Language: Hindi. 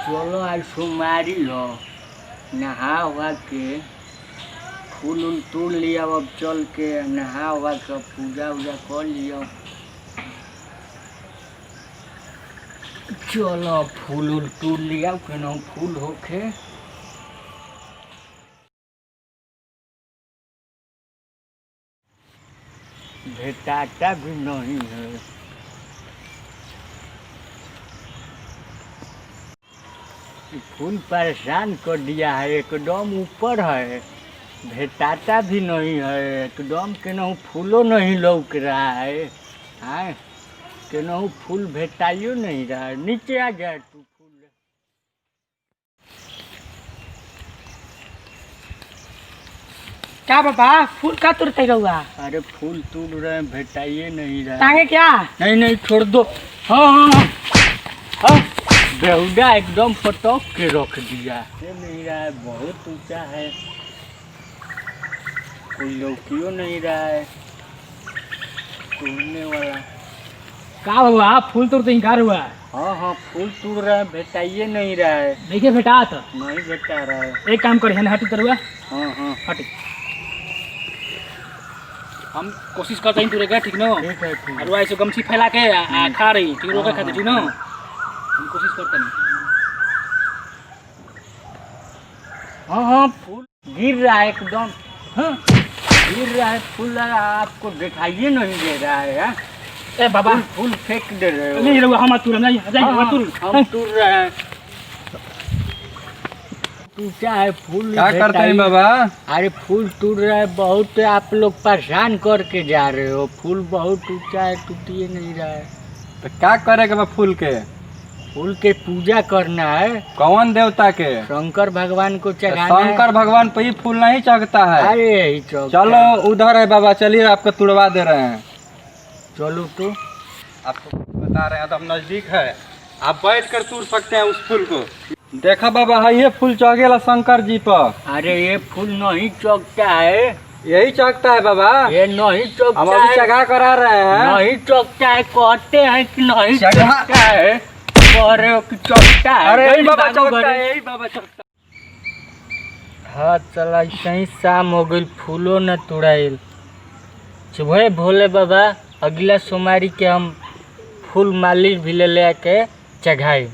चलो आज सोमवारी हो, नहा उहा के फूल उल तोड़ लिया। अब चल के नहा उहा के पूजा उजा कर लिया। चलो फूल उल तोड़ लिया, केना फूल होके भेटाता भी नहीं है। फूल परेशान कर दिया है, एकदम ऊपर है, भेटाता भी नहीं है एकदम। केनाहू फूलो नहीं लौक रहा है। हाँ, केनाहू फूल भेटाइयो नहीं रहा है। नीचे आ जाए तू फूल। क्या बाबा फूल का तुरते रहुआ? अरे फूल तोड़ रहे हैं, भेटाइए नहीं रहा। तांगे क्या? नहीं नहीं छोड़ दो। हाँ हाँ हाँ, बेहुदा एकदम पटक के रख दिया। ये नहीं रहा है, बहुत ऊंचा है, कोई लौकियो नहीं रहा है तोड़ने वाला। का बाबा फूल तुरते इंकार हुआ? हाँ हाँ, फूल तोड़ रहा है, भेटाइए नहीं रहा है। देखिए बेटा तो नहीं भेटा रहा है। एक काम करिए ना, हटी तरुआ हाँ हाँ हटी। हम कोशिश करते हैं तुरेगा, ठीक ना? ठीक है ठीक है। और ऐसे गमछी फैला के खा रही ठीक रोके खाते, ठीक ना? हम कोशिश करते हैं। हाँ हाँ, फूल गिर रहा है एकदम। हाँ, गिर रहा है फूल, आपको दिखाइए नहीं दे रहा है। हाँ? ए बाबा फूल फेंक दे रहे हो। नहीं रहुआ, हम तुरम नहीं जाइए, हाँ, हम तुर हम तोड़ रहे हैं। टूटा है फूल। क्या करते हैं बाबा? अरे फूल टूट रहा है बहुत, आप लोग परेशान करके जा रहे हो। फूल बहुत ऊंचा है, टूटिए नहीं रहा है। तो क्या करेगा बा फूल के? फूल के पूजा करना है, कौन देवता के? शंकर भगवान को तो चढ़ाना है। शंकर भगवान पे ही फूल नहीं चढ़ता है। अरे यही चौक। चलो उधर है बाबा, चलिए आपको तुड़वा दे रहे हैं। चलो तो। आपको बता रहे हैं, तो हम नजदीक है, आप बैठ कर तोड़ सकते हैं उस फूल को। देखा बाबा है, ये फूल चढ़ेला शंकर जी पर। अरे ये फूल नहीं चौकता है, यही चढ़ता है बाबा। ये नहीं चौकता हम अभी है। चढ़ा करा रहे हैं। नहीं चौकता है, कहते हैं कि नहीं चढ़ा- चौकता है, कह रहे हो कि चौकता है। अरे यही जल्दी बाबा भागो चढ़ता घरे। है, यही बाबा चढ़ता हाँ चला, सही शाम हो गई, फूलो न तुड़ाइल। सुबह भोले बाबा, अगला सोमवारी के हम फूल माली भी ले के चढ़ाई।